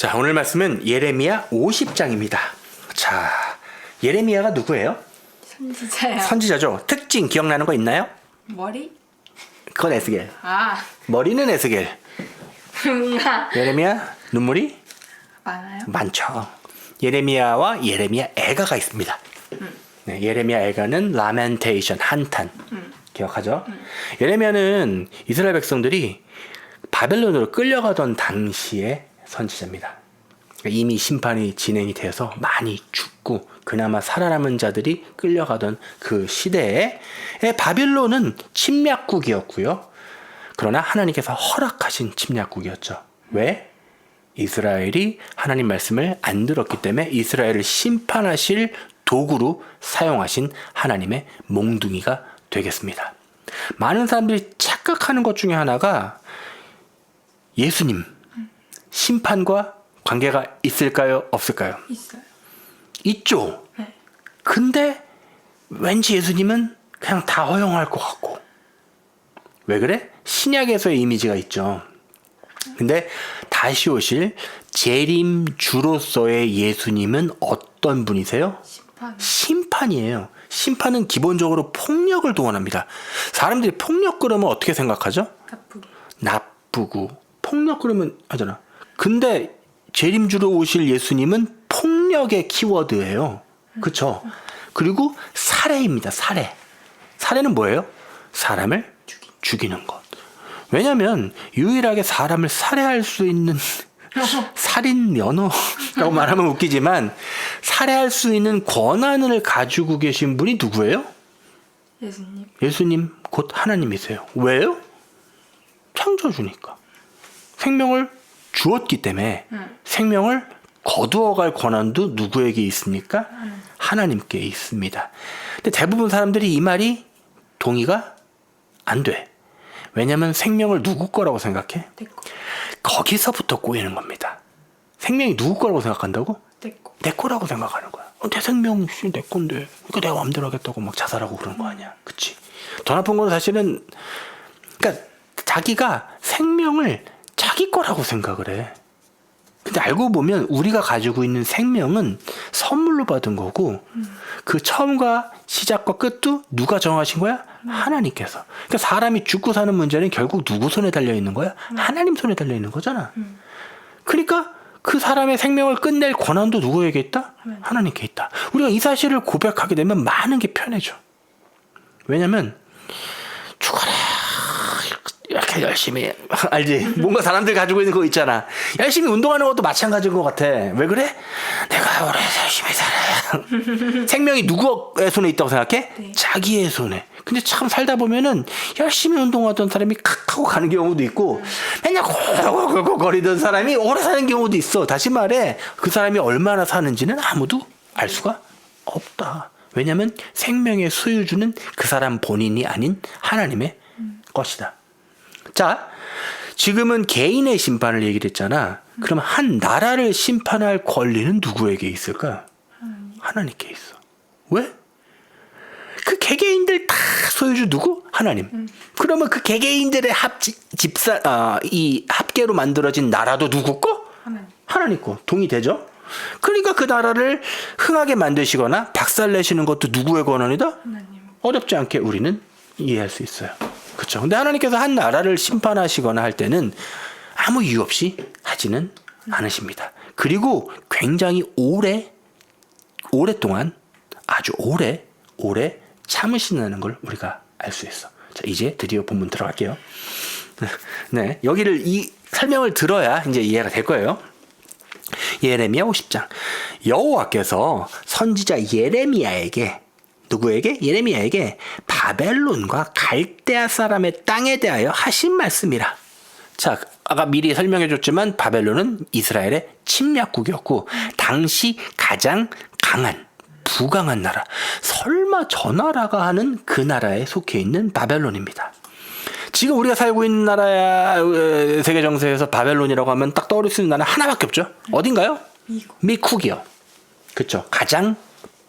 자, 오늘 말씀은 예레미야 50장입니다. 자, 예레미야가 누구예요? 선지자요. 선지자죠. 특징 기억나는 거 있나요? 머리? 그건 에스겔. 아, 머리는 에스겔. 뭔가 예레미야 눈물이 많아요? 많죠. 예레미야와 예레미야 애가가 있습니다. 네, 예레미야 애가는 라멘테이션, 한탄. 기억하죠? 예레미야는 이스라엘 백성들이 바벨론으로 끌려가던 당시의 선지자입니다. 이미 심판이 진행이 돼서 많이 죽고 그나마 살아남은 자들이 끌려가던 그 시대에 바빌론은 침략국이었고요. 그러나 하나님께서 허락하신 침략국이었죠. 왜? 이스라엘이 하나님 말씀을 안 들었기 때문에 이스라엘을 심판하실 도구로 사용하신 하나님의 몽둥이가 되겠습니다. 많은 사람들이 착각하는 것 중에 하나가 예수님 심판과 관계가 있을까요? 없을까요? 있어요. 있죠. 네. 근데 왠지 예수님은 그냥 다 허용할 것 같고. 왜 그래? 신약에서의 이미지가 있죠. 근데 다시 오실 재림 주로서의 예수님은 어떤 분이세요? 심판. 심판이에요. 심판은 기본적으로 폭력을 동원합니다. 사람들이 폭력 그러면 어떻게 생각하죠? 나쁘게. 나쁘고 폭력 그러면 하잖아. 근데 재림주로 오실 예수님은 폭력의 키워드예요. 그렇죠? 그리고 살해입니다. 살해. 살해는 뭐예요? 사람을 죽이는 것. 왜냐하면 유일하게 사람을 살해할 수 있는 살인 면허라고 말하면 웃기지만 살해할 수 있는 권한을 가지고 계신 분이 누구예요? 예수님. 예수님 곧 하나님이세요. 왜요? 창조주니까. 생명을 주었기 때문에 생명을 거두어갈 권한도 누구에게 있습니까? 하나님께 있습니다. 근데 대부분 사람들이 이 말이 동의가 안 돼. 왜냐하면 생명을 누구 거라고 생각해? 내 거. 거기서부터 꼬이는 겁니다. 생명이 누구 거라고 생각한다고? 내 거. 내 거라고 생각하는 거야. 내 생명 내 건데 그러니까 내가 마음대로 하겠다고 막 자살하고 그런 거 아니야. 그치? 더 나쁜 건 사실은 그러니까 자기가 생명을 자기 거라고 생각을 해. 근데 알고 보면 우리가 가지고 있는 생명은 선물로 받은 거고 그 처음과 시작과 끝도 누가 정하신 거야? 하나님께서. 그러니까 사람이 죽고 사는 문제는 결국 누구 손에 달려 있는 거야? 하나님 손에 달려 있는 거잖아. 그러니까 그 사람의 생명을 끝낼 권한도 누구에게 있다? 하나님께 있다. 우리가 이 사실을 고백하게 되면 많은 게 편해져. 왜냐면 죽어라 이렇게 열심히 알지? 뭔가 사람들 가지고 있는 거 있잖아. 열심히 운동하는 것도 마찬가지인 것 같아. 왜 그래? 내가 오래 열심히 살아야 생명이 누구의 손에 있다고 생각해? 네. 자기의 손에. 근데 참 살다 보면은 열심히 운동하던 사람이 칵 하고 가는 경우도 있고 맨날 고고고고 거리던 사람이 오래 사는 경우도 있어. 다시 말해 그 사람이 얼마나 사는지는 아무도 알 수가 없다. 왜냐하면 생명의 소유주는 그 사람 본인이 아닌 하나님의 것이다. 자, 지금은 개인의 심판을 얘기를 했잖아. 그럼 한 나라를 심판할 권리는 누구에게 있을까? 하나님께 있어. 왜? 그 개개인들 다 소유주 누구? 하나님. 그러면 그 개개인들의 이 합계로 만들어진 나라도 누구 거? 하나님 거. 동의되죠? 그러니까 그 나라를 흥하게 만드시거나 박살내시는 것도 누구의 권한이다? 하나님. 어렵지 않게 우리는 이해할 수 있어요. 그렇죠. 근데 하나님께서 한 나라를 심판하시거나 할 때는 아무 이유 없이 하지는 않으십니다. 그리고 굉장히 오랫동안 아주 오래 참으신다는 걸 우리가 알 수 있어. 자, 이제 드디어 본문 들어갈게요. 네, 여기를 이 설명을 들어야 이제 이해가 될 거예요. 예레미야 50장. 여호와께서 선지자 예레미야에게 누구에게? 예레미야에게 바벨론과 갈대아 사람의 땅에 대하여 하신 말씀이라. 자, 아까 미리 설명해 줬지만 바벨론은 이스라엘의 침략국이었고 당시 가장 강한 부강한 나라. 설마 저 나라가 하는 그 나라에 속해 있는 바벨론입니다. 지금 우리가 살고 있는 나라야 세계 정세에서 바벨론이라고 하면 딱 떠오를 수 있는 나라 하나밖에 없죠. 어딘가요? 미국이요. 그렇죠. 가장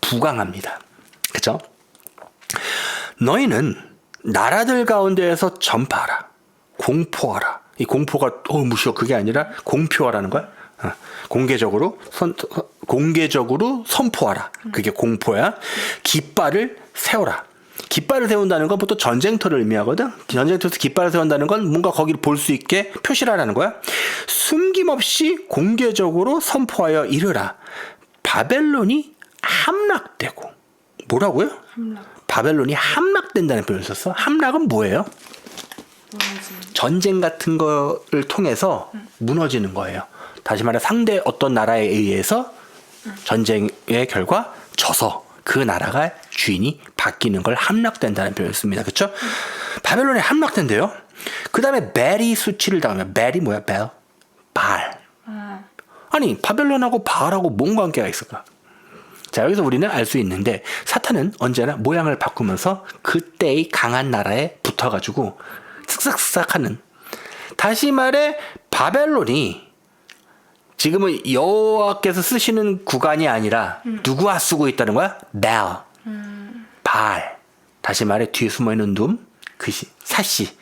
부강합니다. 그렇죠? 너희는 나라들 가운데에서 전파하라. 공포하라. 이 공포가 무시워 그게 아니라 공표하라는 거야. 공개적으로 선포하라. 그게 공포야. 깃발을 세워라. 깃발을 세운다는 건 보통 전쟁터를 의미하거든. 전쟁터에서 깃발을 세운다는 건 뭔가 거기를 볼 수 있게 표시를 하라는 거야. 숨김없이 공개적으로 선포하여 이르라. 바벨론이 함락되고. 뭐라고요? 함락. 바벨론이 함락된다는 표현을 썼어. 함락은 뭐예요? 무너지는. 전쟁 같은 거를 통해서 무너지는 거예요. 다시 말해 상대 어떤 나라에 의해서 전쟁의 결과 져서 그 나라가 주인이 바뀌는 걸 함락된다는 표현을 씁니다. 그렇죠? 바벨론에 함락된대요. 그 다음에 벨이 수치를 당하면 벨이 뭐야? 벨? 바알. 아, 아니 바벨론하고 바알하고 뭔 관계가 있을까? 자 여기서 우리는 알 수 있는데 사탄은 언제나 모양을 바꾸면서 그때의 강한 나라에 붙어가지고 쓱싹쓱싹하는. 다시 말해 바벨론이 지금은 여호와께서 쓰시는 구간이 아니라 누구와 쓰고 있다는 거야? 벨, 바알. 다시 말해 뒤에 숨어있는 둠, 그시, 사시.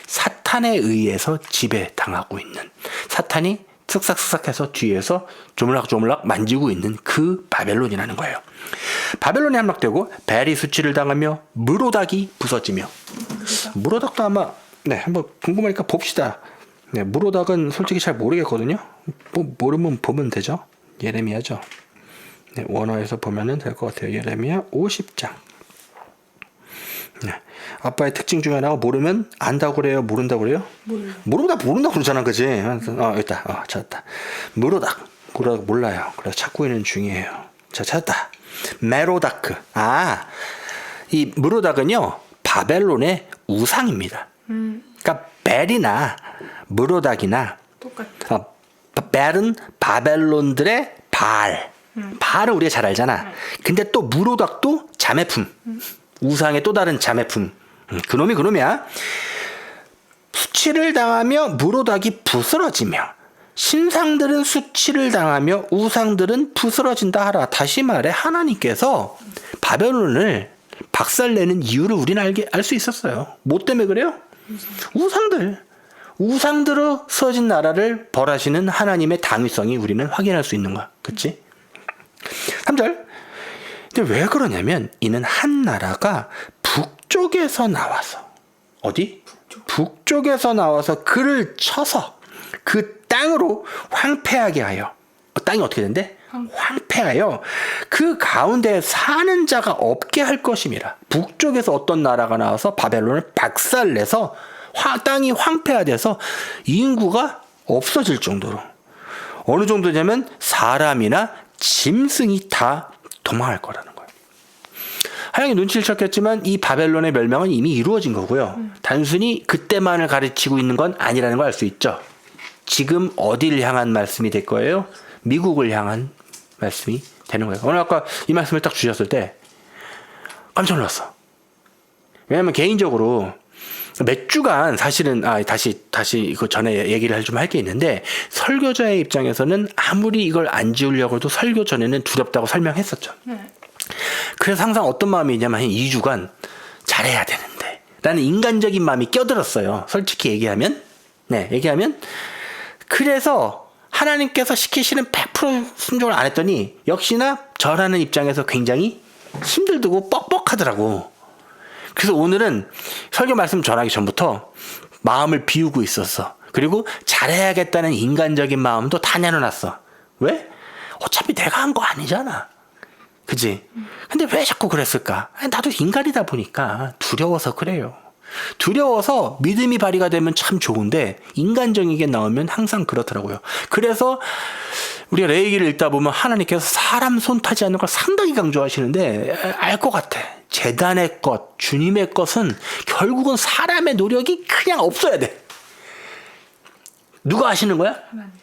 사탄에 의해서 지배당하고 있는, 사탄이 쓱싹쓱싹해서 뒤에서 조물락조물락 만지고 있는 그 바벨론이라는 거예요. 바벨론이 함락되고 벨이 수치를 당하며 무로닥이 부서지며. 무로닥도 아마 한번 궁금하니까 봅시다. 무로닥은 솔직히 잘 모르겠거든요. 뭐 모르면 보면 되죠. 예레미야죠. 원어에서 보면은 될 것 같아요. 예레미야 50장. 아빠의 특징 중에 하나가 모르면 안다고 그래요? 모른다고 그래요? 모른다고 그러잖아. 그지? 여기다. 찾았다. 무로닥 몰라요. 그래서 찾고 있는 중이에요. 자, 찾았다. 메로다크. 이 무로닥은요 바벨론의 우상입니다. 그러니까 벨이나 무로닥이나 똑같아. 벨은 바벨론들의 바알. 바알은 우리가 잘 알잖아. 근데 또 무로닥도 자매품. 우상의 또 다른 자매품. 그놈이야. 수치를 당하며 무로닥이 부스러지며 신상들은 수치를 당하며 우상들은 부스러진다 하라. 다시 말해 하나님께서 바벨론을 박살내는 이유를 우리는 알 수 있었어요. 뭐 때문에 그래요? 우상들로 쓰러진 나라를 벌하시는 하나님의 당위성이 우리는 확인할 수 있는 거야. 그치? 3절. 근데 왜 그러냐면 이는 한 나라가 북쪽에서 나와서 어디? 북쪽에서 나와서 그를 쳐서 그 땅으로 황폐하게 하여. 땅이 어떻게 된대? 황폐하여 그 가운데 사는 자가 없게 할 것임이라. 북쪽에서 어떤 나라가 나와서 바벨론을 박살내서 땅이 황폐화돼서 인구가 없어질 정도로. 어느 정도냐면 사람이나 짐승이 다 도망할 거라는 거예요. 하영이 눈치를 챘겠지만 이 바벨론의 멸망은 이미 이루어진 거고요. 단순히 그때만을 가르치고 있는 건 아니라는 걸 알 수 있죠. 지금 어디를 향한 말씀이 될 거예요? 미국을 향한 말씀이 되는 거예요. 오늘 아까 이 말씀을 딱 주셨을 때 깜짝 놀랐어. 왜냐면 개인적으로 몇 주간 사실은 다시 이거 전에 얘기를 좀 할 게 있는데 설교자의 입장에서는 아무리 이걸 안 지우려고 해도 설교 전에는 두렵다고 설명했었죠. 그래서 항상 어떤 마음이 있냐면 한 2주간 잘해야 되는데 라는 인간적인 마음이 껴들었어요. 솔직히 얘기하면. 그래서 하나님께서 시키시는 100% 순종을 안 했더니 역시나 저라는 입장에서 굉장히 힘들고 뻑뻑하더라고. 그래서 오늘은 설교 말씀 전하기 전부터 마음을 비우고 있었어. 그리고 잘해야겠다는 인간적인 마음도 다 내려놨어. 왜? 어차피 내가 한 거 아니잖아. 그치? 근데 왜 자꾸 그랬을까? 나도 인간이다 보니까 두려워서 그래요. 두려워서 믿음이 발휘가 되면 참 좋은데 인간적인 게 나오면 항상 그렇더라고요. 그래서 우리가 레위기를 읽다 보면 하나님께서 사람 손 타지 않는 걸 상당히 강조하시는데 알 것 같아. 제단의 것, 주님의 것은 결국은 사람의 노력이 그냥 없어야 돼. 누가 하시는 거야?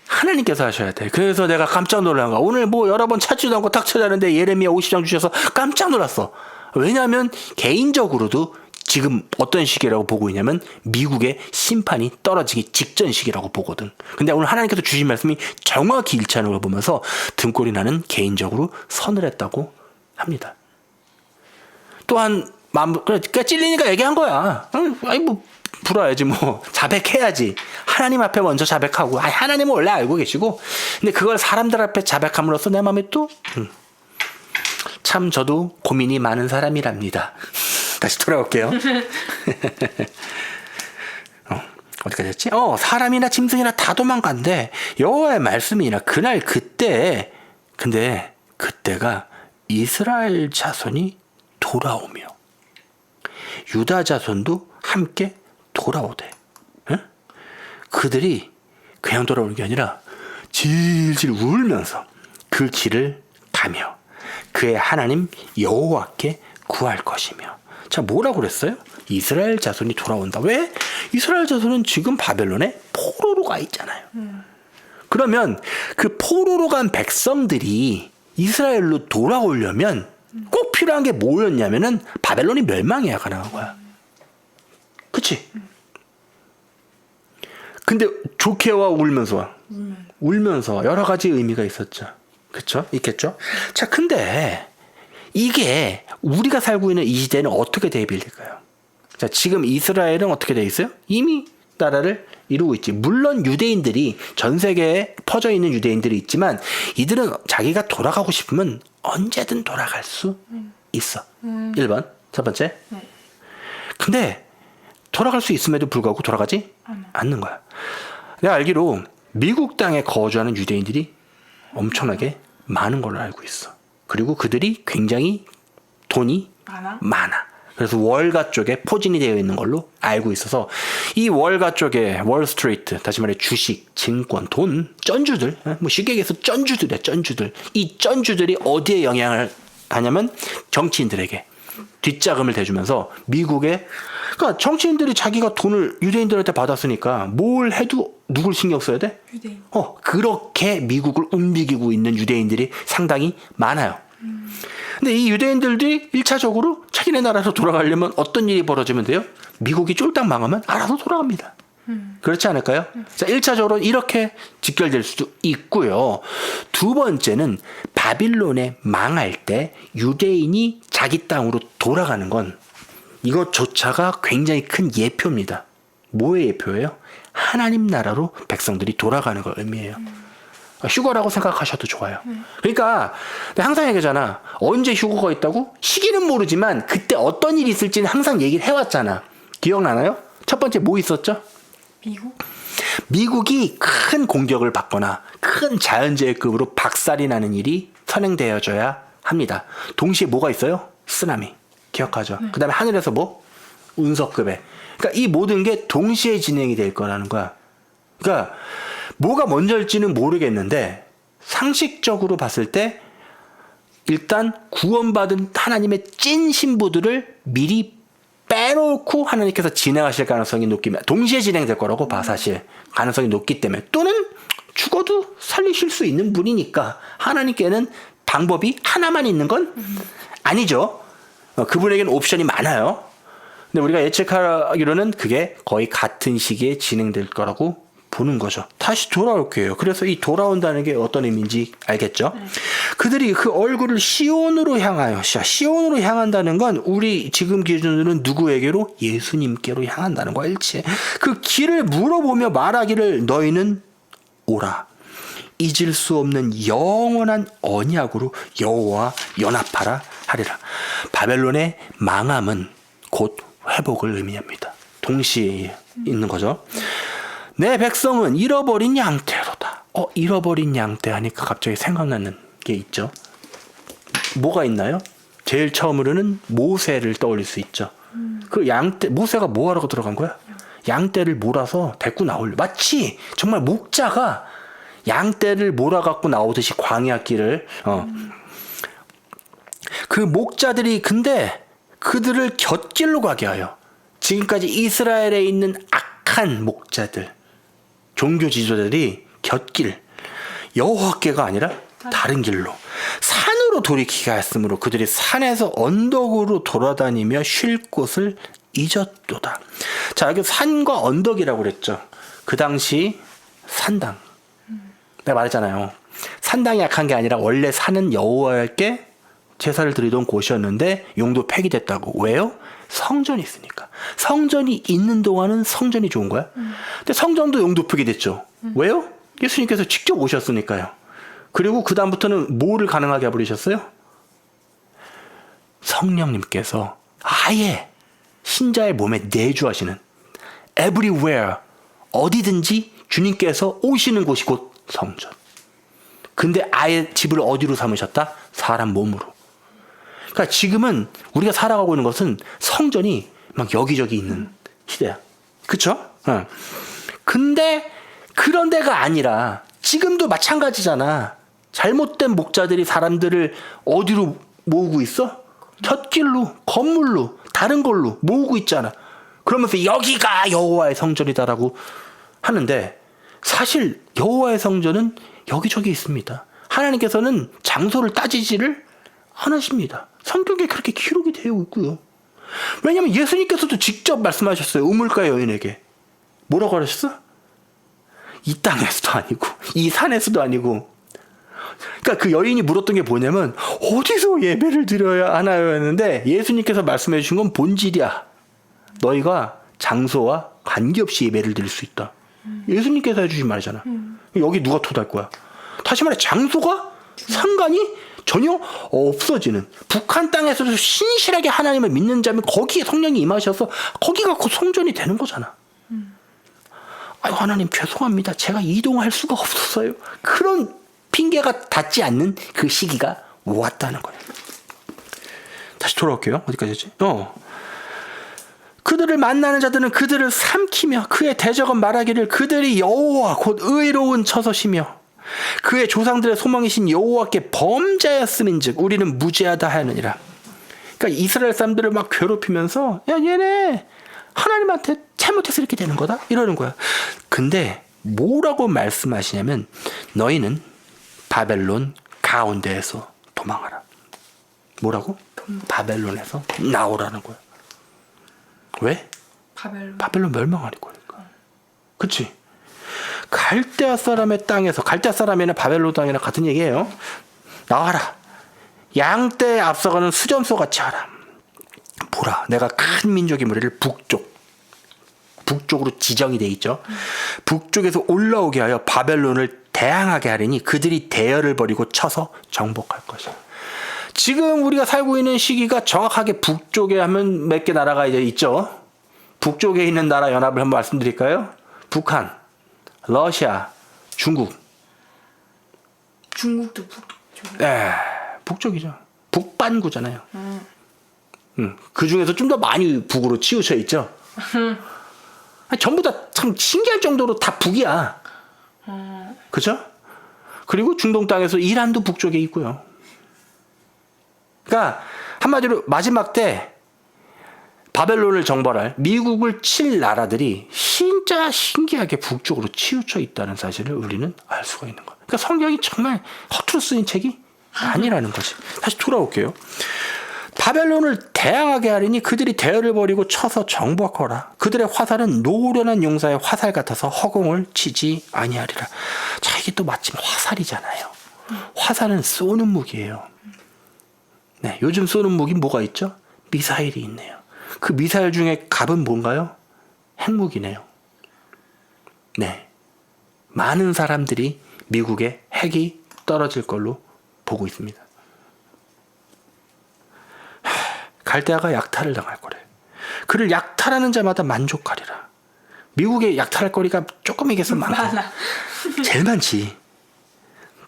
하나님께서 하셔야 돼. 그래서 내가 깜짝 놀란 거야. 오늘 여러 번 찾지도 않고 딱 찾았는데 예레미야 50장 주셔서 깜짝 놀랐어. 왜냐하면 개인적으로도 지금 어떤 시기라고 보고 있냐면 미국의 심판이 떨어지기 직전 시기라고 보거든. 근데 오늘 하나님께서 주신 말씀이 정확히 일치하는 걸 보면서 등골이 나는 개인적으로 서늘했다고 합니다. 또한 그러니까 찔리니까 얘기한 거야. 풀어야지 뭐 자백해야지. 하나님 앞에 먼저 자백하고 하나님은 원래 알고 계시고 근데 그걸 사람들 앞에 자백함으로써 내 마음에 또 참 저도 고민이 많은 사람이랍니다. 다시 돌아올게요. 어디까지 했지? 사람이나 짐승이나 다 도망간대. 여호와의 말씀이나 그날 그때 근데 그때가 이스라엘 자손이 돌아오며 유다 자손도 함께 돌아오대. 응? 그들이 그냥 돌아오는 게 아니라 질질 울면서 그 길을 가며 그의 하나님 여호와께 구할 것이며. 자, 뭐라고 그랬어요? 이스라엘 자손이 돌아온다. 왜? 이스라엘 자손은 지금 바벨론에 포로로 가 있잖아요. 그러면 그 포로로 간 백성들이 이스라엘로 돌아오려면 꼭 필요한 게 뭐였냐면은 바벨론이 멸망해야 가능한 거야. 그치? 근데 좋게와 울면서 와. 울면서 여러 가지 의미가 있었죠. 그쵸? 있겠죠? 자, 근데 이게 우리가 살고 있는 이 시대는 어떻게 대비될까요? 자, 지금 이스라엘은 어떻게 돼 있어요? 이미 나라를 이루고 있지. 물론 유대인들이 전 세계에 퍼져 있는 유대인들이 있지만 이들은 자기가 돌아가고 싶으면 언제든 돌아갈 수 있어. 1번. 첫 번째. 근데 돌아갈 수 있음에도 불구하고 돌아가지 않는 거야. 내가 알기로 미국 땅에 거주하는 유대인들이 엄청나게 많은 걸로 알고 있어. 그리고 그들이 굉장히 돈이 많아. 그래서 월가 쪽에 포진이 되어 있는 걸로 알고 있어서 이 월가 쪽에 월스트리트, 다시 말해 주식, 증권, 돈, 쩐주들, 뭐 쉽게 얘기해서 쩐주들이야, 쩐주들. 이 쩐주들이 어디에 영향을 하냐면 정치인들에게 뒷자금을 대주면서 미국에, 그러니까 정치인들이 자기가 돈을 유대인들한테 받았으니까 뭘 해도 누굴 신경 써야 돼? 유대인. 그렇게 미국을 움직이고 있는 유대인들이 상당히 많아요. 근데 이 유대인들이 1차적으로 자기네 나라로 돌아가려면 어떤 일이 벌어지면 돼요? 미국이 쫄딱 망하면 알아서 돌아갑니다. 그렇지 않을까요? 자, 1차적으로 이렇게 직결될 수도 있고요. 두 번째는 바빌론에 망할 때 유대인이 자기 땅으로 돌아가는 건 이것조차가 굉장히 큰 예표입니다. 뭐의 예표예요? 하나님 나라로 백성들이 돌아가는 걸 의미해요. 휴거라고 생각하셔도 좋아요. 그러니까 내가 항상 얘기하잖아. 언제 휴거가 있다고? 시기는 모르지만 그때 어떤 일이 있을지는 항상 얘기를 해왔잖아. 기억나나요? 첫 번째 뭐 있었죠? 미국이 큰 공격을 받거나 큰 자연재해급으로 박살이 나는 일이 선행되어져야 합니다. 동시에 뭐가 있어요? 쓰나미. 기억하죠? 그 다음에 하늘에서 뭐? 운석급에. 그러니까 이 모든 게 동시에 진행이 될 거라는 거야. 그러니까 뭐가 먼저일지는 모르겠는데 상식적으로 봤을 때 일단 구원받은 하나님의 찐 신부들을 미리 빼놓고 하나님께서 진행하실 가능성이 높기면 동시에 진행될 거라고 봐. 사실 가능성이 높기 때문에. 또는 죽어도 살리실 수 있는 분이니까 하나님께는 방법이 하나만 있는 건 아니죠. 그분에게는 옵션이 많아요. 근데 우리가 예측하기로는 그게 거의 같은 시기에 진행될 거라고 보는 거죠. 다시 돌아올게요. 그래서 이 돌아온다는 게 어떤 의미인지 알겠죠? 그들이 그 얼굴을 시온으로 향하여, 시온으로 향한다는 건 우리 지금 기준으로는 누구에게로? 예수님께로 향한다는 거야, 일체. 그 길을 물어보며 말하기를 너희는 오라. 잊을 수 없는 영원한 언약으로 여호와 연합하라 하리라. 바벨론의 망함은 곧 회복을 의미합니다. 동시에 있는 거죠. 내 백성은 잃어버린 양떼로다. 잃어버린 양떼 하니까 갑자기 생각나는 게 있죠. 뭐가 있나요? 제일 처음으로는 모세를 떠올릴 수 있죠. 그 양떼, 모세가 뭐 하라고 들어간 거야? 양떼를 몰아서 데리고 나오려. 마치 정말 목자가 양떼를 몰아갖고 나오듯이 광야 길을, 그 목자들이 근데 그들을 곁길로 가게 하여 지금까지 이스라엘에 있는 악한 목자들, 종교 지도자들이 곁길, 여호와께가 아니라 다른 길로 산으로 돌이키게 하였으므로 그들이 산에서 언덕으로 돌아다니며 쉴 곳을 잊었도다. 자, 여기 산과 언덕이라고 그랬죠. 그 당시 산당. 내가 말했잖아요. 산당이 약한 게 아니라 원래 산은 여호와께 제사를 드리던 곳이었는데 용도 폐기됐다고. 왜요? 성전이 있으니까. 성전이 있는 동안은 성전이 좋은 거야. 근데 성전도 영도표게 됐죠. 왜요? 예수님께서 직접 오셨으니까요. 그리고 그 다음부터는 뭐를 가능하게 해버리셨어요? 성령님께서 아예 신자의 몸에 내주하시는 everywhere, 어디든지 주님께서 오시는 곳이 곧 성전. 근데 아예 집을 어디로 삼으셨다? 사람 몸으로. 그러니까 지금은 우리가 살아가고 있는 것은 성전이 막 여기저기 있는 시대야. 그쵸? 어. 근데 그런 데가 아니라 지금도 마찬가지잖아. 잘못된 목자들이 사람들을 어디로 모으고 있어? 곁길로, 건물로, 다른 걸로 모으고 있잖아. 그러면서 여기가 여호와의 성전이다라고 하는데 사실 여호와의 성전은 여기저기 있습니다. 하나님께서는 장소를 따지지를 않으십니다. 성경에 그렇게 기록이 되어 있고요. 왜냐하면 예수님께서도 직접 말씀하셨어요. 우물가 여인에게. 뭐라고 하셨어? 이 땅에서도 아니고 이 산에서도 아니고. 그러니까 그 여인이 물었던 게 뭐냐면 어디서 예배를 드려야 하나요? 했는데 예수님께서 말씀해 주신 건 본질이야. 너희가 장소와 관계없이 예배를 드릴 수 있다. 예수님께서 해주신 말이잖아. 여기 누가 토달 거야? 다시 말해 장소가 상관이 전혀 없어지는, 북한 땅에서도 신실하게 하나님을 믿는 자면 거기에 성령이 임하셔서 거기가 그 성전이 되는 거잖아. 아유 하나님 죄송합니다. 제가 이동할 수가 없었어요. 그런 핑계가 닿지 않는 그 시기가 왔다는 거예요. 다시 돌아올게요. 어디까지지? 그들을 만나는 자들은 그들을 삼키며 그의 대적은 말하기를 그들이 여호와 곧 의로운 처소시며 그의 조상들의 소망이신 여호와께 범죄하였음인즉 우리는 무죄하다 하느니라. 그러니까 이스라엘 사람들을 막 괴롭히면서 야 얘네 하나님한테 잘못해서 이렇게 되는 거다 이러는 거야. 근데 뭐라고 말씀하시냐면 너희는 바벨론 가운데에서 도망하라. 뭐라고? 바벨론에서 나오라는 거야. 왜? 바벨론 멸망하는 거니까. 그치? 갈대아 사람의 땅에서, 갈대아 사람이나 바벨론 땅이나 같은 얘기예요. 나와라. 양떼에 앞서가는 수점소 같이 하라. 보라, 내가 큰 민족의 무리를 북쪽으로 지정이 돼 있죠. 북쪽에서 올라오게 하여 바벨론을 대항하게 하리니 그들이 대열을 벌이고 쳐서 정복할 것이야. 지금 우리가 살고 있는 시기가 정확하게 북쪽에 하면 몇 개 나라가 이제 있죠. 북쪽에 있는 나라 연합을 한번 말씀드릴까요? 북한, 러시아, 중국. 중국도 북쪽. 네, 북쪽이죠. 북반구잖아요. 그 중에서 좀 더 많이 북으로 치우쳐 있죠. 전부 다 참 신기할 정도로 다 북이야. 그죠? 그리고 중동 땅에서 이란도 북쪽에 있고요. 그러니까 한마디로 마지막 때 바벨론을 정벌할 미국을 칠 나라들이 진짜 신기하게 북쪽으로 치우쳐 있다는 사실을 우리는 알 수가 있는 거예요. 그러니까 성경이 정말 허투루 쓰인 책이 아니라는 거지. 다시 돌아올게요. 바벨론을 대항하게 하리니 그들이 대열을 벌이고 쳐서 정복하라. 그들의 화살은 노련한 용사의 화살 같아서 허공을 치지 아니하리라. 자, 이게 또 마침 화살이잖아요. 화살은 쏘는 무기예요. 네, 요즘 쏘는 무기 뭐가 있죠? 미사일이 있네요. 그 미사일 중에 갑은 뭔가요? 핵무기네요. 네, 많은 사람들이 미국의 핵이 떨어질 걸로 보고 있습니다. 갈대아가 약탈을 당할 거래. 그를 약탈하는 자마다 만족하리라. 미국에 약탈할 거리가 조금이겠어 많고. 제일 많지.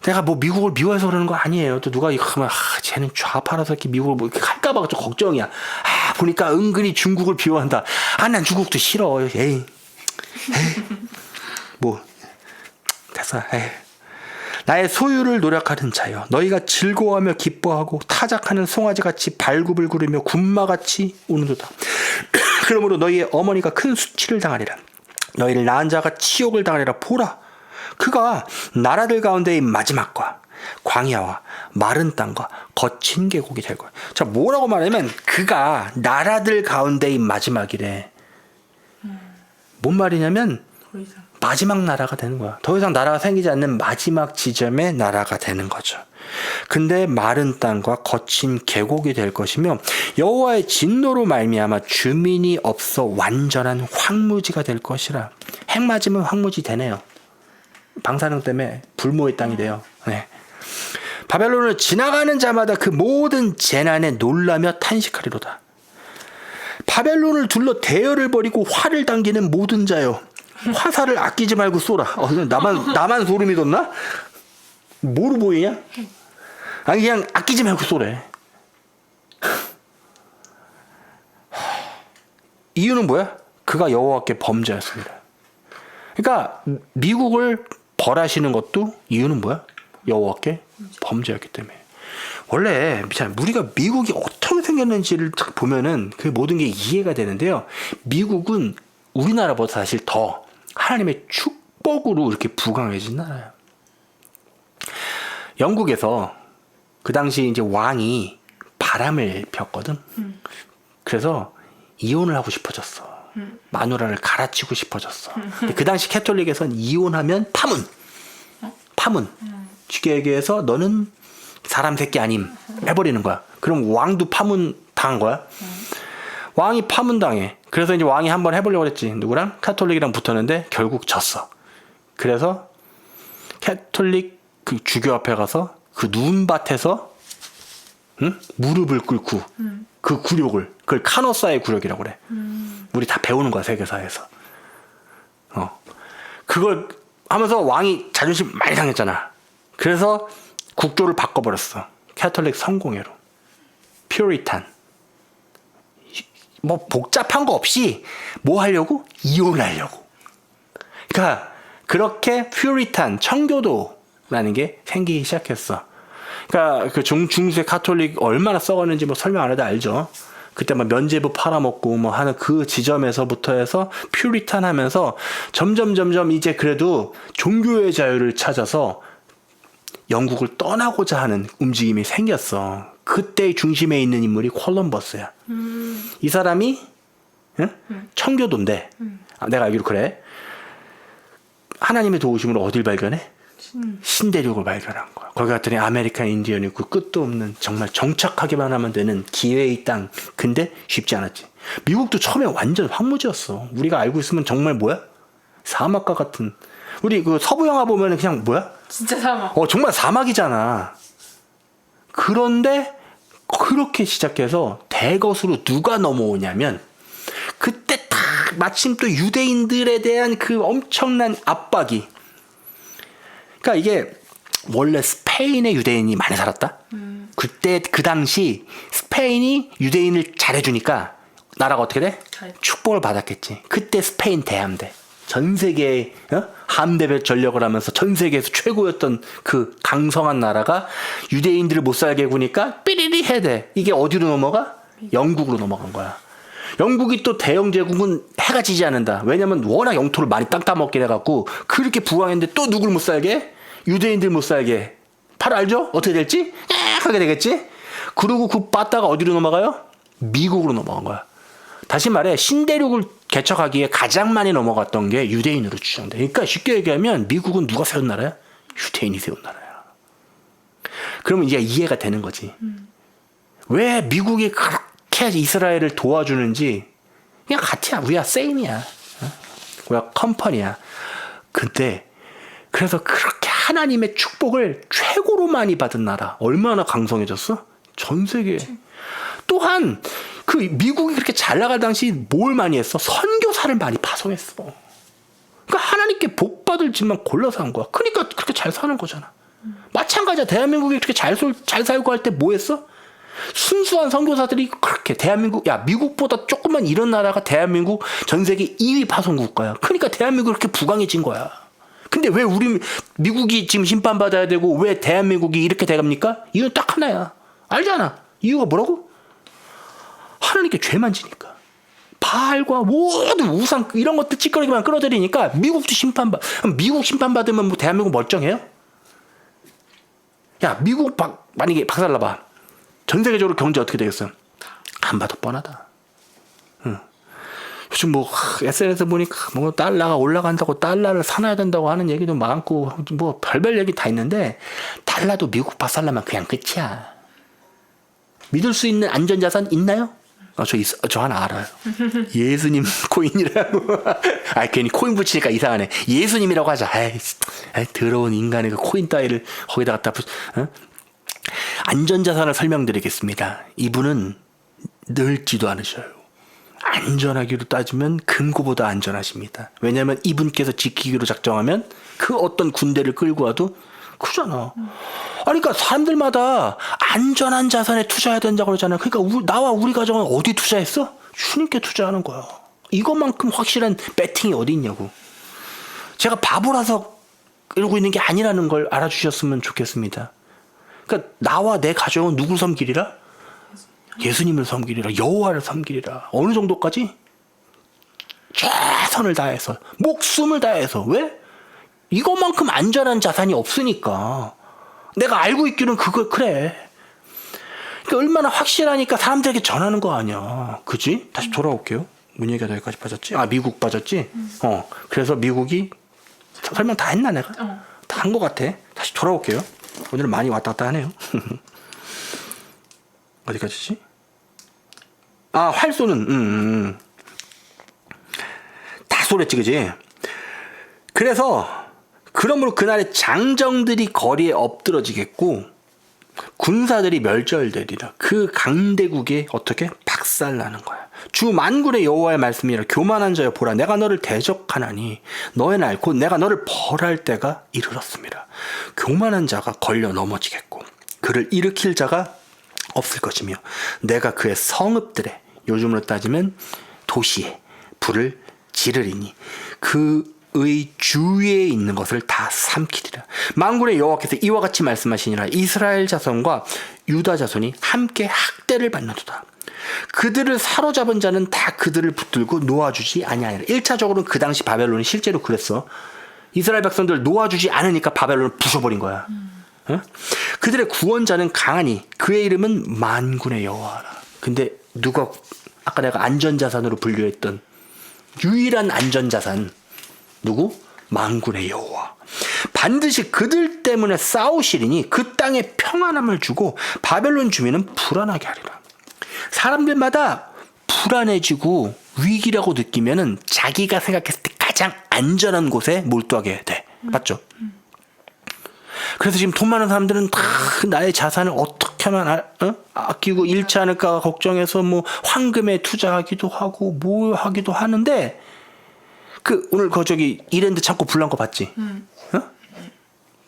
내가 뭐 미국을 미워해서 그러는 거 아니에요. 또 누가 그러면 쟤는 좌파라서 이렇게 미국을 뭐 이렇게 할까봐 좀 걱정이야. 보니까 은근히 중국을 비호한다. 난 중국도 싫어. 에이. 뭐 됐어. 에이. 나의 소유를 노력하는 자여, 너희가 즐거워하며 기뻐하고 타작하는 송아지같이 발굽을 구르며 군마같이 우는도다. 그러므로 너희의 어머니가 큰 수치를 당하리라. 너희를 낳은 자가 치욕을 당하리라. 보라, 그가 나라들 가운데의 마지막과 광야와 마른 땅과 거친 계곡이 될 거야. 자, 뭐라고 말하면 그가 나라들 가운데의 마지막이래. 뭔 말이냐면 더 이상. 마지막 나라가 되는 거야. 더 이상 나라가 생기지 않는 마지막 지점의 나라가 되는 거죠. 근데 마른 땅과 거친 계곡이 될 것이며 여호와의 진노로 말미암아 주민이 없어 완전한 황무지가 될 것이라. 핵 맞으면 황무지 되네요. 방사능 때문에 불모의 땅이 돼요. 네. 바벨론을 지나가는 자마다 그 모든 재난에 놀라며 탄식하리로다. 바벨론을 둘러 대열을 벌이고 활을 당기는 모든 자여, 화살을 아끼지 말고 쏘라. 나만 소름이 돋나? 뭐로 보이냐? 아니 그냥 아끼지 말고 쏘래. 이유는 뭐야? 그가 여호와께 범죄였습니다. 그러니까 미국을 벌하시는 것도 이유는 뭐야? 여호와께 범죄였기 때문에. 원래 우리가 미국이 어떻게 생겼는지를 딱 보면은 그 모든 게 이해가 되는데요. 미국은 우리나라보다 사실 더 하나님의 축복으로 이렇게 부강해진 나라예요. 영국에서 그 당시 이제 왕이 바람을 폈거든. 그래서 이혼을 하고 싶어졌어. 마누라를 갈아치고 싶어졌어. 근데 그 당시 캐톨릭에선 이혼하면 파문. 쉽게 얘기해서 너는 사람 새끼 아님 해버리는 거야. 그럼 왕도 파문 당한 거야. 왕이 파문 당해. 그래서 이제 왕이 한번 해보려고 했지. 누구랑? 카톨릭이랑 붙었는데 결국 졌어. 그래서 캐톨릭 그 주교 앞에 가서 그 눈밭에서 무릎을 꿇고 그 굴욕을, 그걸 카노사의 굴욕이라고 그래. 우리 다 배우는 거야, 세계사에서. 그걸 하면서 왕이 자존심 많이 상했잖아. 그래서 국조를 바꿔버렸어. 캐톨릭 성공회로. 퓨리탄. 뭐 복잡한 거 없이 뭐 하려고? 이혼을 하려고. 그러니까 그렇게 퓨리탄, 청교도라는 게 생기기 시작했어. 그러니까 그 중세 카톨릭 얼마나 썩었는지 뭐 설명 안 해도 알죠. 그때 막 면죄부 팔아먹고 뭐 하는 그 지점에서부터 해서 퓨리탄 하면서 점점 이제 그래도 종교의 자유를 찾아서 영국을 떠나고자 하는 움직임이 생겼어. 그때 중심에 있는 인물이 콜럼버스야. 이 사람이 청교도인데 내가 알기로 그래. 하나님의 도우심으로 어딜 발견해? 신대륙을 발견한 거야. 거기 갔더니 아메리칸 인디언이 있고 끝도 없는 정말 정착하기만 하면 되는 기회의 땅. 근데 쉽지 않았지. 미국도 처음에 완전 황무지였어. 우리가 알고 있으면 정말 뭐야? 사막과 같은. 우리 그 서부 영화 보면 그냥 뭐야? 진짜 사막. 정말 사막이잖아. 그런데 그렇게 시작해서 대것으로 누가 넘어오냐면 그때 딱 마침 또 유대인들에 대한 그 엄청난 압박이. 그러니까 이게 원래 스페인에 유대인이 많이 살았다. 그때 그 당시 스페인이 유대인을 잘해주니까 나라가 어떻게 돼? 축복을 받았겠지. 그때 스페인 대함대. 전 세계에 함대별 전력을 하면서 전 세계에서 최고였던 그 강성한 나라가 유대인들을 못 살게 구니까 삐리리 해야 돼. 이게 어디로 넘어가? 영국으로 넘어간 거야. 영국이 또 대영 제국은 해가 지지 않는다. 왜냐면 워낙 영토를 많이 땅 따먹게 해갖고 그렇게 부강했는데 또 누굴 못 살게? 유대인들 못 살게. 바로 알죠? 어떻게 될지? 하게 되겠지? 그리고 그 빠따가 어디로 넘어가요? 미국으로 넘어간 거야. 다시 말해 신대륙을 개척하기에 가장 많이 넘어갔던 게 유대인으로 추정돼. 그러니까 쉽게 얘기하면 미국은 누가 세운 나라야? 유대인이 세운 나라야. 그러면 이제 이해가 되는 거지. 왜 미국이 그렇게 이스라엘을 도와주는지. 그냥 같이야. 우리야 세임이야. 우리야 컴퍼니야. 근데 그래서 그렇게 하나님의 축복을 최고로 많이 받은 나라. 얼마나 강성해졌어? 전 세계에. 또한 그 미국이 그렇게 잘 나갈 당시 뭘 많이 했어? 선교사를 많이 파송했어. 그러니까 하나님께 복 받을 집만 골라서 한 거야. 그러니까 그렇게 잘 사는 거잖아. 마찬가지야. 대한민국이 그렇게 잘 살고 할 때 뭐 했어? 순수한 선교사들이 그렇게 대한민국, 야 미국보다 조금만 이런 나라가 대한민국 전 세계 2위 파송 국가야. 그러니까 대한민국이 그렇게 부강해진 거야. 근데 왜 우리 미국이 지금 심판받아야 되고 왜 대한민국이 이렇게 돼갑니까? 이유는 딱 하나야. 알잖아. 이유가 뭐라고? 하나님께 죄만 지니까. 바알과 모든 우상 이런 것들 찌꺼기만 끌어들이니까 미국도 미국 심판받으면 뭐 대한민국 멀쩡해요? 야 미국 만약에 박살나봐. 전 세계적으로 경제 어떻게 되겠어? 안 봐도 뻔하다. 요즘 뭐 SNS 보니까 뭐 달러가 올라간다고 달러를 사놔야 된다고 하는 얘기도 많고 뭐 별별 얘기 다 있는데 달러도 미국파 살려면 그냥 끝이야. 믿을 수 있는 안전자산 있나요? 저 하나 알아요. 예수님 코인이라고. 괜히 코인 붙이니까 이상하네. 예수님이라고 하자. 더러운 인간의 그 코인 따위를 거기다 갖다 안전자산을 설명드리겠습니다. 이분은 늙지도 않으셔요. 안전하기로 따지면 금고보다 안전하십니다. 왜냐하면 이분께서 지키기로 작정하면 그 어떤 군대를 끌고 와도 그러잖아. 그러니까 사람들마다 안전한 자산에 투자해야 된다고 그러잖아요. 그러니까 나와 우리 가정은 어디 투자했어? 주님께 투자하는 거야. 이것만큼 확실한 배팅이 어디 있냐고. 제가 바보라서 이러고 있는 게 아니라는 걸 알아주셨으면 좋겠습니다. 그러니까 나와 내 가정은 누굴 섬기리라? 예수님을 섬기리라. 여호와를 섬기리라. 어느 정도까지? 최선을 다해서, 목숨을 다해서. 왜? 이것만큼 안전한 자산이 없으니까. 내가 알고 있기는 그래. 그러니까 얼마나 확실하니까 사람들에게 전하는 거 아니야. 그지? 다시 돌아올게요. 문 얘기가 여기까지 빠졌지? 미국 빠졌지? 그래서 미국이 설명 다 했나 내가? 다 한 거 같아. 다시 돌아올게요. 오늘은 많이 왔다 갔다 하네요. 어디까지지? 활 쏘는 다 쏘랬지 그지? 그러므로 그날에 장정들이 거리에 엎드러지겠고 군사들이 멸절되리라. 그 강대국에 어떻게 박살나는 거야. 주 만군의 여호와의 말씀이라. 교만한 자여 보라, 내가 너를 대적하나니 너의 날 곧 내가 너를 벌할 때가 이르렀습니다. 교만한 자가 걸려 넘어지겠고 그를 일으킬 자가 없을 것이며 내가 그의 성읍들에, 요즘으로 따지면 도시에 불을 지르리니 그의 주위에 있는 것을 다 삼키리라. 만군의 여호와께서 이와 같이 말씀하시니라. 이스라엘 자손과 유다 자손이 함께 학대를 받는도다. 그들을 사로잡은 자는 다 그들을 붙들고 놓아주지 아니하니라. 1차적으로는 그 당시 바벨론이 실제로 그랬어. 이스라엘 백성들 놓아주지 않으니까 바벨론을 부숴버린 거야. 그들의 구원자는 강하니 그의 이름은 만군의 여호와라. 근데 누가 아까 내가 안전자산으로 분류했던 유일한 안전자산 누구? 만군의 여호와. 반드시 그들 때문에 싸우시리니 그 땅에 평안함을 주고 바벨론 주민은 불안하게 하리라. 사람들마다 불안해지고 위기라고 느끼면은 자기가 생각했을 때 가장 안전한 곳에 몰두하게 돼. 맞죠? 그래서 지금 돈 많은 사람들은 다 나의 자산을 어떻게 하면 아끼고 잃지 않을까 걱정해서 뭐 황금에 투자하기도 하고 뭐 하기도 하는데 오늘 저기 이랜드 창고 불난 거 봤지?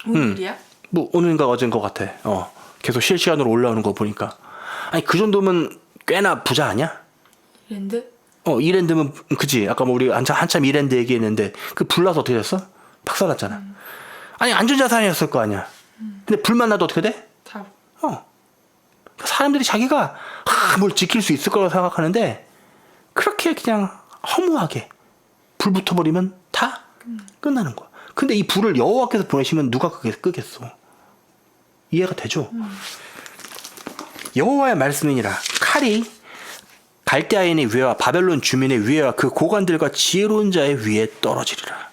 오늘이야? 뭐 오늘인가 어제인 것 같아. 계속 실시간으로 올라오는 거 보니까. 아니 그 정도면 꽤나 부자 아니야? 랜드? 이랜드면 그치? 아까 뭐 우리 한참 이랜드 얘기했는데 그 불나서 어떻게 됐어? 박살났잖아. 아니 안전자산이었을 거 아니야. 근데 불만 나도 어떻게 돼? 다. 사람들이 자기가 뭘 지킬 수 있을 거라고 생각하는데 그렇게 그냥 허무하게 불 붙어버리면 다 끝나는 거야. 근데 이 불을 여호와께서 보내시면 누가 끄겠어? 이해가 되죠? 여호와의 말씀이니라. 칼이 갈대아인의 위에와 바벨론 주민의 위에와 그 고관들과 지혜로운 자의 위에 떨어지리라.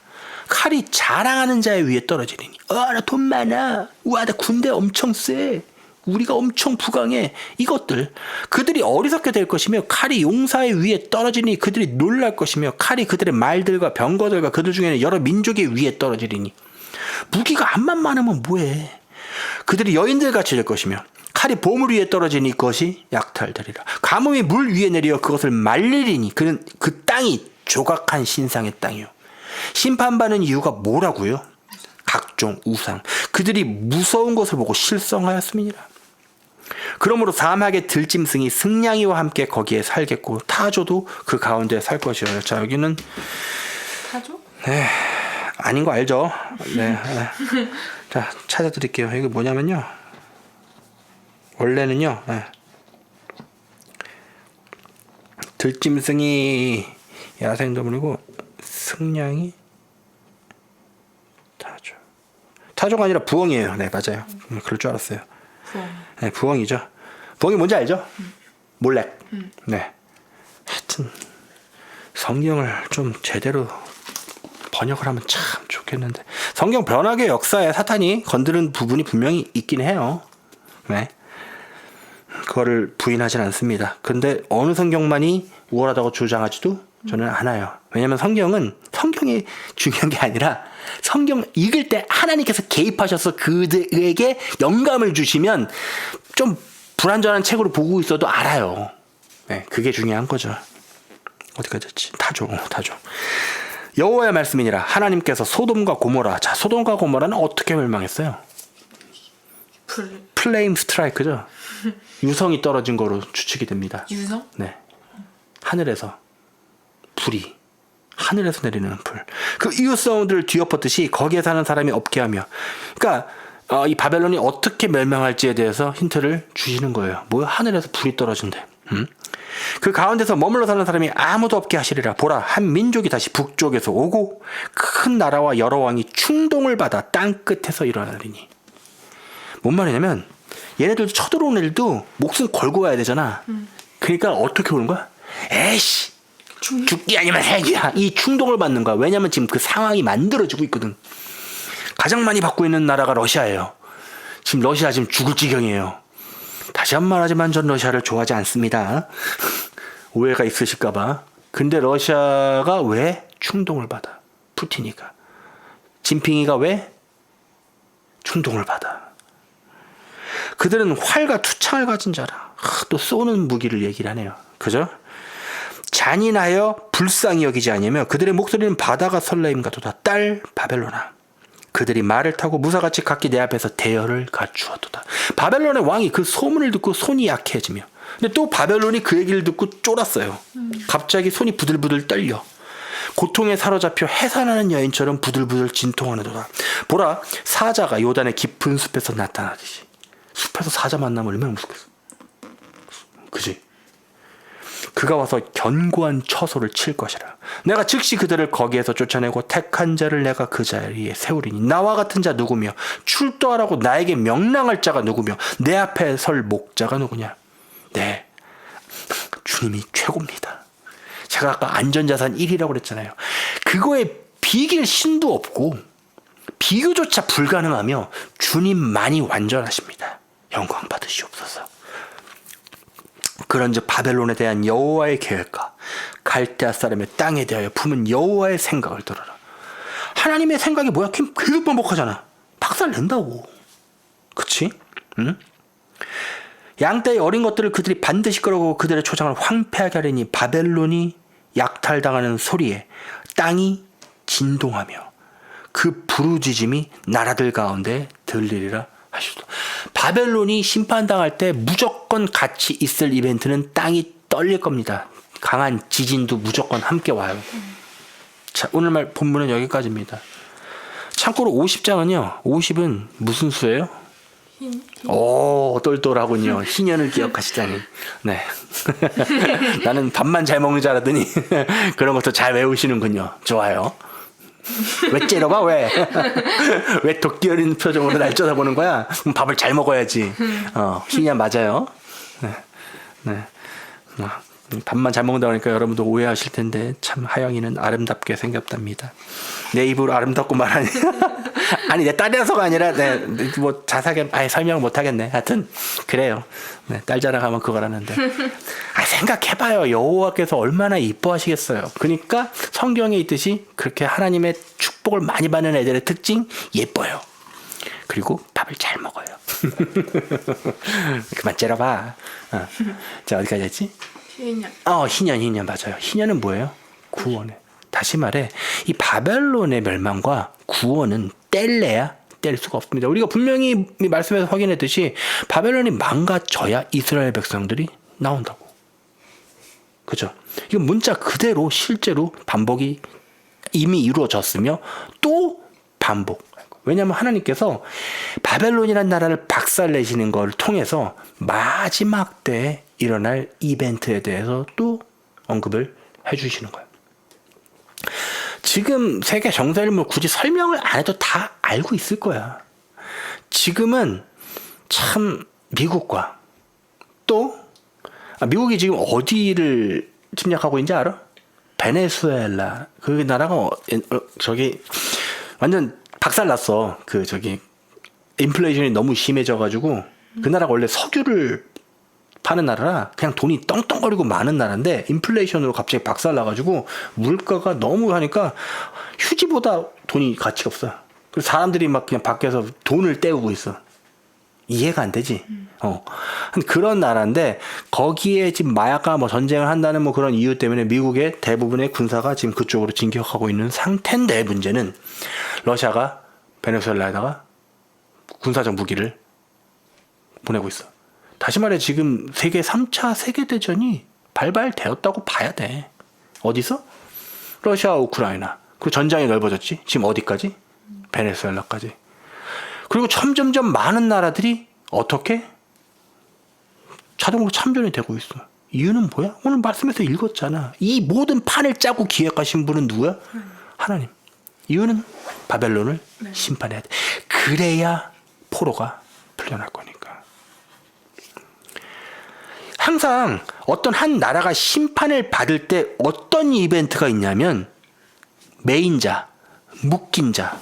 칼이 자랑하는 자의 위에 떨어지리니. 나 돈 많아. 나 군대 엄청 세. 우리가 엄청 부강해. 이것들 그들이 어리석게 될 것이며 칼이 용사의 위에 떨어지니 그들이 놀랄 것이며 칼이 그들의 말들과 병거들과 그들 중에는 여러 민족의 위에 떨어지리니 무기가 암만 많으면 뭐해. 그들이 여인들같이 될 것이며 칼이 보물 위에 떨어지니 그것이 약탈되리라. 가뭄이 물 위에 내려 그것을 말리리니 그는 그 땅이 조각한 신상의 땅이요. 심판받는 이유가 뭐라고요? 각종 우상. 그들이 무서운 것을 보고 실성하였음이니라. 그러므로 사막의 들짐승이 승냥이와 함께 거기에 살겠고 타조도 그 가운데 살 것이요. 자, 여기는 타조? 네, 아닌 거 알죠? 네. 자, 찾아드릴게요. 이게 뭐냐면요. 원래는요. 들짐승이 야생동물이고 승냥이 타조가 아니라 부엉이에요. 네, 맞아요. 그럴 줄 알았어요. 부엉이. 네, 부엉이죠. 부엉이 뭔지 알죠? 몰렉. 네. 하여튼 성경을 좀 제대로 번역을 하면 참 좋겠는데. 성경 변화의 역사에 사탄이 건드는 부분이 분명히 있긴 해요. 네. 그거를 부인하진 않습니다. 근데 어느 성경만이 우월하다고 주장하지도 저는 않아요. 왜냐면 성경이 중요한 게 아니라 성경 읽을 때 하나님께서 개입하셔서 그들에게 영감을 주시면 좀 불완전한 책으로 보고 있어도 알아요. 네, 그게 중요한 거죠. 어디까지 했지? 타조. 여호와의 말씀이니라. 하나님께서 소돔과 고모라. 자, 소돔과 고모라는 어떻게 멸망했어요? 플레임 스트라이크죠. 유성이 떨어진 거로 추측이 됩니다. 유성? 네. 하늘에서 불이 하늘에서 내리는 불. 그 이웃 사람들을 뒤엎었듯이 거기에 사는 사람이 없게 하며. 그러니까 이 바벨론이 어떻게 멸망할지에 대해서 힌트를 주시는 거예요. 뭐야? 하늘에서 불이 떨어진대. 그 가운데서 머물러 사는 사람이 아무도 없게 하시리라. 보라, 한 민족이 다시 북쪽에서 오고 큰 나라와 여러 왕이 충동을 받아 땅 끝에서 일어나리니. 뭔 말이냐면 얘네들도 쳐들어오는 애들도 목숨 걸고 가야 되잖아. 그러니까 어떻게 오는 거야? 에이씨, 죽기 아니면 핵이야. 이 충동을 받는 거야. 왜냐면 지금 그 상황이 만들어지고 있거든. 가장 많이 받고 있는 나라가 러시아예요. 지금 러시아 지금 죽을 지경이에요. 다시 한 번 하지만 전 러시아를 좋아하지 않습니다. 오해가 있으실까봐. 근데 러시아가 왜 충동을 받아? 푸틴이가. 진핑이가 왜 충동을 받아? 그들은 활과 투창을 가진 자라. 또 쏘는 무기를 얘기를 하네요. 그죠? 잔인하여 불쌍히 여기지 아니하며 그들의 목소리는 바다가 설레임과도다. 딸 바벨로나, 그들이 말을 타고 무사같이 각기 내 앞에서 대열을 갖추었도다. 바벨론의 왕이 그 소문을 듣고 손이 약해지며, 근데 또 바벨론이 그 얘기를 듣고 쫄았어요. 갑자기 손이 부들부들 떨려 고통에 사로잡혀 해산하는 여인처럼 부들부들 진통하는도다. 보라, 사자가 요단의 깊은 숲에서 나타나듯이. 숲에서 사자 만나면 얼마나 무섭겠어. 그지? 그가 와서 견고한 처소를 칠 것이라. 내가 즉시 그들을 거기에서 쫓아내고 택한 자를 내가 그 자리에 세우리니. 나와 같은 자 누구며 출도하라고 나에게 명랑할 자가 누구며 내 앞에 설 목자가 누구냐. 네, 주님이 최고입니다. 제가 아까 안전자산 1위라고 그랬잖아요. 그거에 비길 신도 없고 비교조차 불가능하며 주님만이 완전하십니다. 영광 받으시옵소서. 그런즉 바벨론에 대한 여호와의 계획과 갈대아 사람의 땅에 대하여 품은 여호와의 생각을 들어라. 하나님의 생각이 뭐야? 계속 반복하잖아. 박살 낸다고. 그치? 응? 양떼의 어린 것들을 그들이 반드시 끌어오고 그들의 초장을 황폐하게 하리니 바벨론이 약탈당하는 소리에 땅이 진동하며 그 부르짖음이 나라들 가운데 들리리라 하시도. 바벨론이 심판당할 때 무조건 같이 있을 이벤트는 땅이 떨릴 겁니다. 강한 지진도 무조건 함께 와요. 자, 오늘 말 본문은 여기까지입니다. 참고로 50장은요. 50은 무슨 수예요? 오, 똘똘하군요. 희년을 기억하시다니. 네. 나는 밥만 잘 먹는 줄 알았더니 그런 것도 잘 외우시는군요. 좋아요. 왜 째려봐? 왜? 왜 도끼 어린 표정으로 날 쳐다보는 거야? 그럼 밥을 잘 먹어야지. 희년 맞아요. 네. 네. 밥만 잘 먹는다 그러니까 여러분도 오해하실 텐데 참 하영이는 아름답게 생겼답니다. 내 입으로 아름답고 말하니 아니 내 딸이라서가 아니라 뭐 자세하게 설명 못 하겠네. 하여튼 그래요. 네, 딸 자랑하면 그거라는데. 생각해봐요. 여호와께서 얼마나 이뻐하시겠어요. 그러니까 성경에 있듯이 그렇게 하나님의 축복을 많이 받는 애들의 특징 예뻐요. 그리고 밥을 잘 먹어요. 그만 째려봐. 자, 어디까지 했지? 희년 맞아요. 희년은 뭐예요? 구원에. 다시 말해 이 바벨론의 멸망과 구원은 뗄래야 뗄 수가 없습니다. 우리가 분명히 이 말씀에서 확인했듯이 바벨론이 망가져야 이스라엘 백성들이 나온다고. 그죠? 이건 문자 그대로 실제로 반복이 이미 이루어졌으며 또 반복. 왜냐하면 하나님께서 바벨론이라는 나라를 박살내시는 걸 통해서 마지막 때에 일어날 이벤트에 대해서 또 언급을 해주시는 거예요. 지금 세계 정세를 뭐 굳이 설명을 안 해도 다 알고 있을 거야. 지금은 참 미국과 또 미국이 지금 어디를 침략하고 있는지 알아? 베네수엘라 그 나라가 저기 완전 박살났어. 그 저기 인플레이션이 너무 심해져가지고 그 나라가 원래 석유를 파는 나라라 그냥 돈이 떵떵거리고 많은 나라인데 인플레이션으로 갑자기 박살나가지고 물가가 너무 하니까 휴지보다 돈이 가치가 없어. 그래서 사람들이 막 그냥 밖에서 돈을 떼우고 있어. 이해가 안 되지. 그런 나라인데 거기에 지금 마약과 뭐 전쟁을 한다는 뭐 그런 이유 때문에 미국의 대부분의 군사가 지금 그쪽으로 진격하고 있는 상태인데 문제는 러시아가 베네수엘라에다가 군사적 무기를 보내고 있어. 다시 말해 지금 세계 3차 세계대전이 발발되었다고 봐야 돼. 어디서? 러시아와 우크라이나. 그리고 전장이 넓어졌지. 지금 어디까지? 베네수엘라까지. 그리고 점점점 많은 나라들이 어떻게? 자동으로 참전이 되고 있어. 이유는 뭐야? 오늘 말씀에서 읽었잖아. 이 모든 판을 짜고 기획하신 분은 누구야? 하나님. 이유는 바벨론을 심판해야 돼. 그래야 포로가 풀려날 거니까. 항상 어떤 한 나라가 심판을 받을 때 어떤 이벤트가 있냐면 메인자, 묶인 자,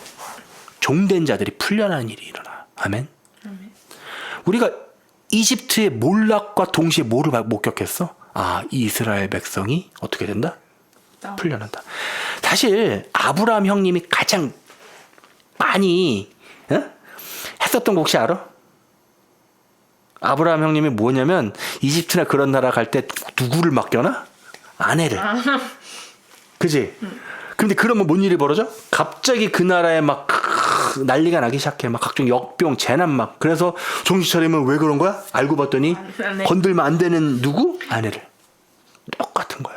종된 자들이 풀려나는 일이 일어나. 아멘. 우리가 이집트의 몰락과 동시에 뭐를 목격했어? 아, 이스라엘 백성이 어떻게 된다? 풀려난다. 사실 아브라함 형님이 가장 많이 했었던 거 혹시 알아? 아브라함 형님이 뭐냐면 이집트나 그런 나라 갈 때 누구를 맡겨놔? 아내를. 그지? 근데 그러면 뭔 일이 벌어져? 갑자기 그 나라에 막 난리가 나기 시작해. 막 각종 역병, 재난 막. 그래서 정신 차리면 왜 그런 거야? 알고 봤더니 건들면 안 되는 누구? 아내를. 똑같은 거야.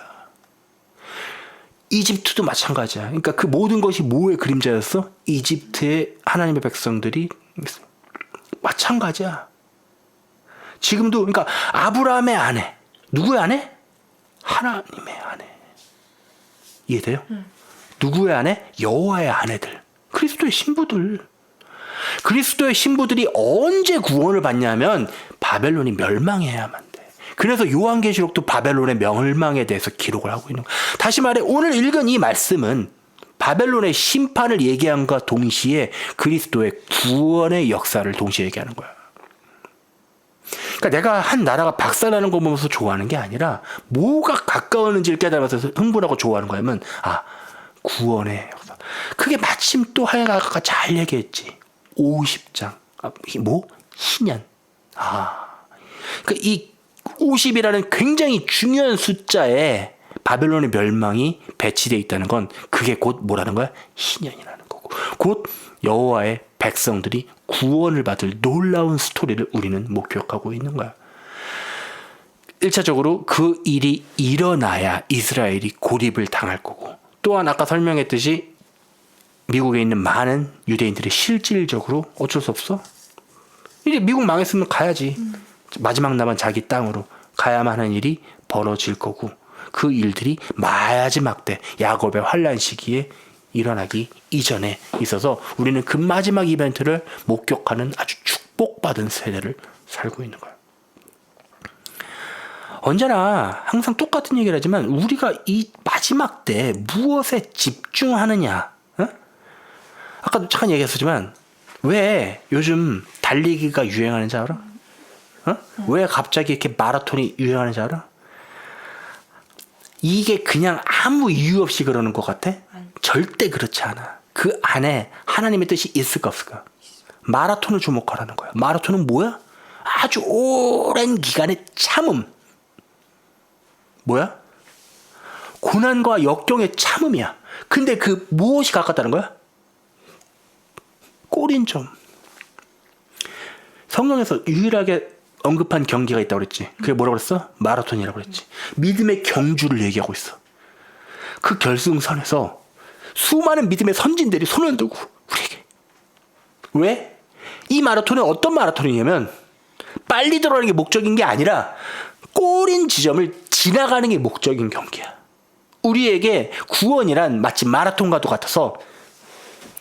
이집트도 마찬가지야. 그러니까 그 모든 것이 뭐의 그림자였어? 이집트의 하나님의 백성들이 마찬가지야. 지금도 그러니까 아브라함의 아내. 누구의 아내? 하나님의 아내. 이해돼요? 누구의 아내? 여호와의 아내들. 그리스도의 신부들. 그리스도의 신부들이 언제 구원을 받냐면 바벨론이 멸망해야만 돼. 그래서 요한계시록도 바벨론의 멸망에 대해서 기록을 하고 있는 거야. 다시 말해 오늘 읽은 이 말씀은 바벨론의 심판을 얘기함과 동시에 그리스도의 구원의 역사를 동시에 얘기하는 거야. 그러니까 내가 한 나라가 박살나는 거 보면서 좋아하는 게 아니라 뭐가 가까웠는지를 깨달아서 흥분하고 좋아하는 거야면 아 구원의 역사. 그게 마침 또 하야가가 잘 얘기했지. 50장. 뭐? 희년. 그러니까 이 50이라는 굉장히 중요한 숫자에 바벨론의 멸망이 배치되어 있다는 건 그게 곧 뭐라는 거야? 희년이라는 거고. 곧 여호와의 백성들이 구원을 받을 놀라운 스토리를 우리는 목격하고 있는 거야. 1차적으로 그 일이 일어나야 이스라엘이 고립을 당할 거고 또한 아까 설명했듯이 미국에 있는 많은 유대인들이 실질적으로 어쩔 수 없어. 이제 미국 망했으면 가야지. 마지막 남은 자기 땅으로 가야만 하는 일이 벌어질 거고 그 일들이 마지막 때 야곱의 환란 시기에 일어나기 이전에 있어서 우리는 그 마지막 이벤트를 목격하는 아주 축복받은 세대를 살고 있는 거야. 언제나 항상 똑같은 얘기를 하지만 우리가 이 마지막 때 무엇에 집중하느냐. 아까도 잠깐 얘기했었지만 왜 요즘 달리기가 유행하는지 알아? 왜 갑자기 이렇게 마라톤이 유행하는지 알아? 이게 그냥 아무 이유 없이 그러는 것 같아? 절대 그렇지 않아. 그 안에 하나님의 뜻이 있을까 없을까? 마라톤을 주목하라는 거야. 마라톤은 뭐야? 아주 오랜 기간의 참음. 뭐야? 고난과 역경의 참음이야. 근데 그 무엇이 가깝다는 거야? 꼬린점. 성경에서 유일하게 언급한 경기가 있다고 그랬지. 그게 뭐라고 그랬어? 마라톤이라고 그랬지. 믿음의 경주를 얘기하고 있어. 그 결승선에서 수많은 믿음의 선진들이 손을 들고 우리에게. 왜? 이 마라톤은 어떤 마라톤이냐면 빨리 들어가는 게 목적인 게 아니라 꼬린 지점을 지나가는 게 목적인 경기야. 우리에게 구원이란 마치 마라톤과도 같아서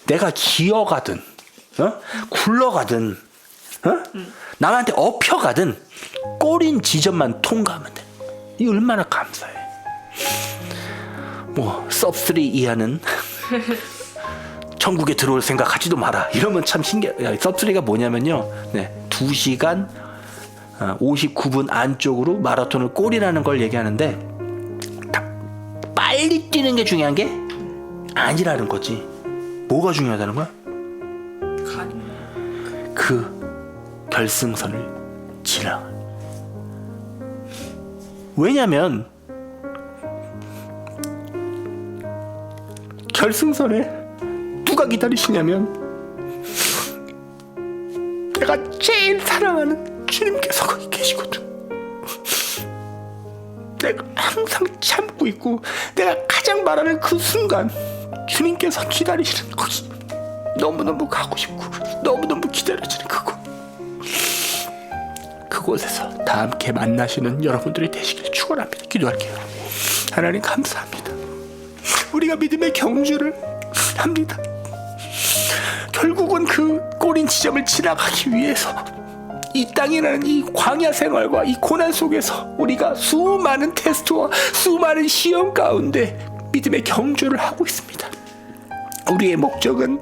내가 기어가든 굴러가든 남한테 업혀가든 꼬린 지점만 통과하면 돼. 이 얼마나 감사해. 뭐 섭3 이하는 천국에 들어올 생각하지도 마라. 이러면 참 섭3가 뭐냐면요, 2시간 59분 안쪽으로 마라톤을 골이라는 걸 얘기하는데, 빨리 뛰는 게 중요한 게 아니라는 거지. 뭐가 중요하다는 거야? 그 결승선을 지나. 왜냐면 결승선에 누가 기다리시냐면 내가 제일 사랑하는 주님께서 거기 계시거든. 내가 항상 참고 있고 내가 가장 말하는 그 순간 주님께서 기다리시는 거기. 너무너무 가고 싶고 너무너무 기다려지는 그곳에서 다 함께 만나시는 여러분들이 되시길 축원합니다. 기도할게요. 하나님 감사합니다. 우리가 믿음의 경주를 합니다. 결국은 그 꼬린 지점을 지나가기 위해서 이 땅이라는 이 광야 생활과 이 고난 속에서 우리가 수많은 테스트와 수많은 시험 가운데 믿음의 경주를 하고 있습니다. 우리의 목적은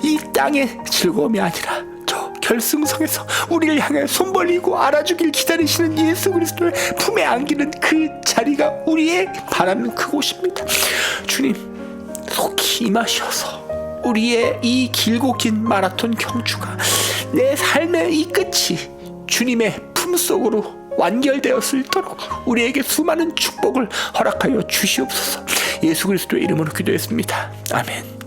이 땅의 즐거움이 아니라 저 결승선에서 우리를 향해 손 벌리고 알아주길 기다리시는 예수 그리스도의 품에 안기는 그 자리가 우리의 바라는 그곳입니다. 주님, 속히 임하셔서 우리의 이 길고 긴 마라톤 경주가 내 삶의 이 끝이 주님의 품속으로 완결되었을 때록 우리에게 수많은 축복을 허락하여 주시옵소서. 예수 그리스도의 이름으로 기도했습니다. 아멘.